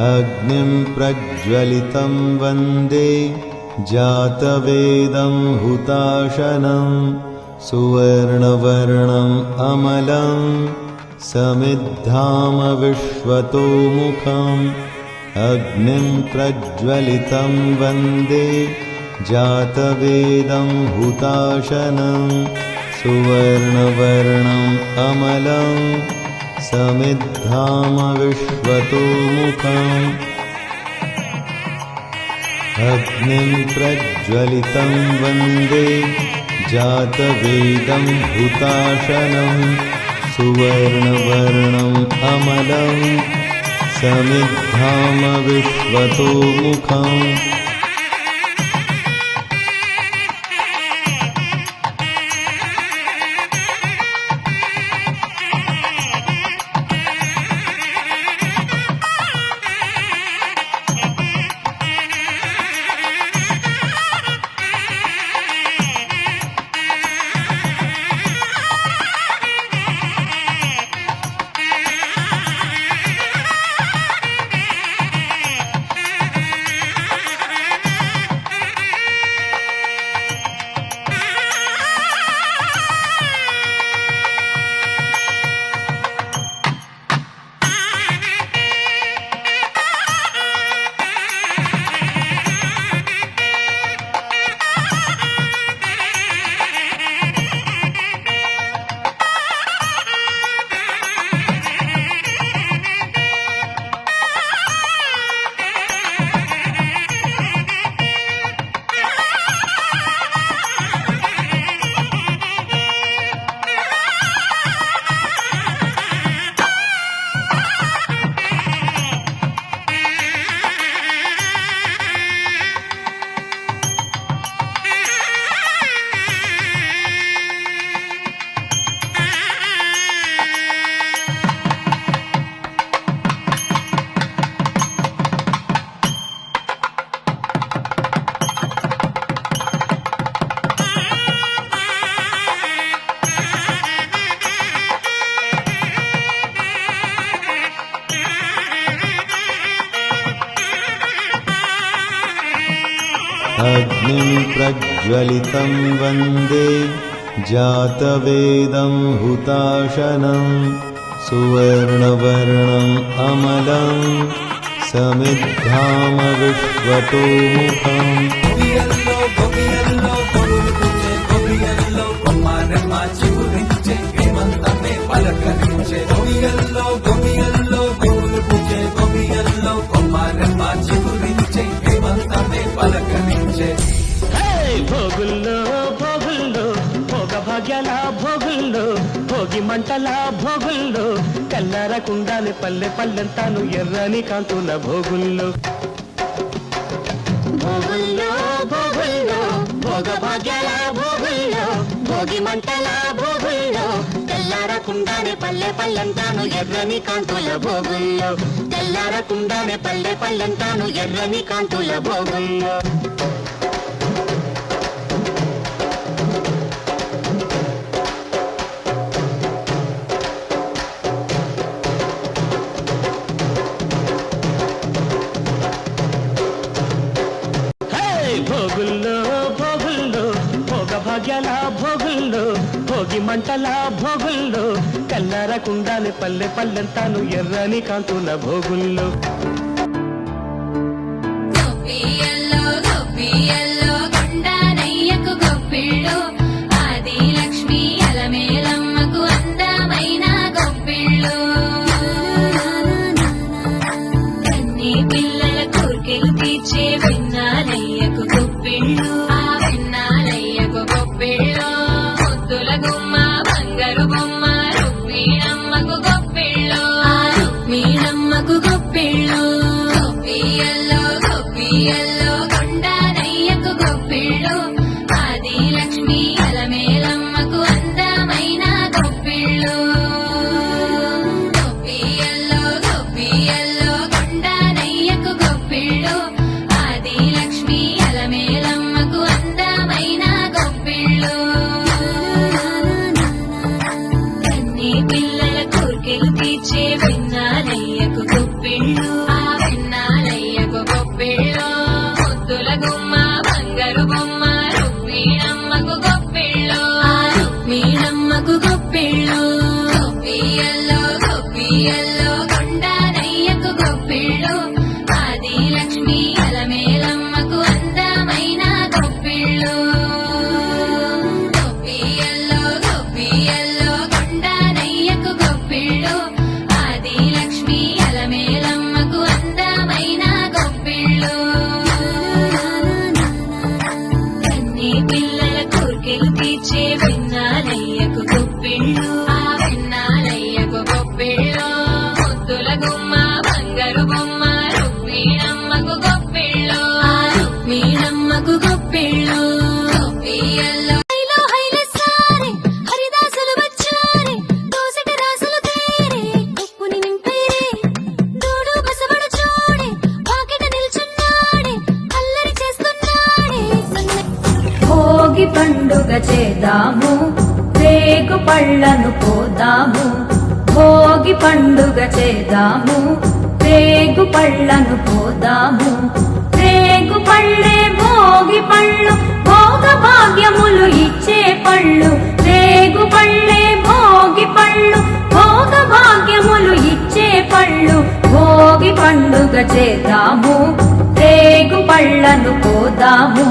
अग्निं प्रज्वलितं वन्दे जातवेदं हुताशनं सुवर्णवर्णम् अमलं समिद्धामविश्वतोमुखम् अग्निं प्रज्वलितं वन्दे जातवेदं हुताशनं सुवर्णवर्णम् अमलं समिद्धामविश्वतोमुखम् अग्निं प्रज्वलितं वन्दे जातवेदं हुताशनं सुवर्णवर्णम् अमलं समिद्धामविश्वतोमुखम् अग्निं प्रज्वलितं वन्दे जातवेदं हुताशनं सुवर्णवर्णम् अमलं समिद्धामविश्वतोमुखम् భోగుల్లో భోగుల్లో భోగ భాగ్యాల భోగుల్లో భోగి మంటల భోగుల్లో తెల్లరకుండానే పల్లె పల్లెంతాను ఎర్రని కాంతుల భోగుల్లో భోగుల్లో భోగుల్లో భోగ భాగ్యాల భోగుల్లో భోగి మంటల భోగుల్లో తెల్లారకుండానే పల్లె పల్లెంతాను ఎర్రని కాంతుల భోగుల్లో తెల్లారకుండానే పల్లె పల్లెంతాను ఎర్రని కాంతుల భోగుల్లో భోగుల్లో భోగుల్లో భోగ భాగ్యాల భోగుల్లో భోగి మంటల భోగుల్లో తెల్లరకుండానే పల్లె పల్లెంతాను ఎర్రని కాంతుల భోగుల్లో పిల్లల కోర్కెలు తీర్చే విన్నాలయ్యకు గొప్పిళ్ళు ఆ వెన్నాలయ్యకు గొప్పిళ్ళు ముద్దుల గుమ్మ బంగారు బొమ్మ రుక్మిణమ్మకు గొప్పిళ్ళు ఆ రుక్మిణమ్మకు గొప్పిళ్ళు గొప్పియల్లో గొప్పియల్లో కొండానయ్యకు గొప్పిళ్ళు ఆది లక్ష్మి అలమేలమ్మకు అందమైన గొప్పిళ్ళు గొప్పియల్లో గొప్పియల్లో కొండానయ్యకు గొప్పిళ్ళు ఆది లక్ష్మి అలమేలమ్మకు అందమైన గొప్పిళ్ళు కన్నీ పిల్లల కోర్కెలు తీర్చే వెన్నాలయ్యకు గొప్పిళ్ళు ఆ వెన్నాలయ్యకు గొప్పిళ్ళు ముద్దుల గుమ్మ బంగారు బొమ్మ రుక్మిణమ్మకు గొప్పిళ్ళు ఆ రుక్మిణమ్మకు గొప్పిళ్ళు గొప్పియల్లో హైలో హైలెస్సారే హరిదాసులు వచ్చారే దోసటి రాసులు తేరే ఉప్పుని నింపేరే దూడు బసవడు చూడే పాకెట నిల్చున్నాడే అల్లరి చేస్తున్నాడే భోగి పండుగ చేద్దాము రేగు పళ్ళను పోదాము భోగి పండుగ చేద్దాము రేగు పళ్ళను పోదాము రేగు పళ్ళే భోగి పళ్ళు భోగ భాగ్యములు ఇచ్చే పళ్ళు రేగు పళ్ళే భోగి పళ్ళు భోగ భాగ్యములు ఇచ్చే పళ్ళు భోగి పండుగ చేద్దాము రేగు పళ్ళను పోదాము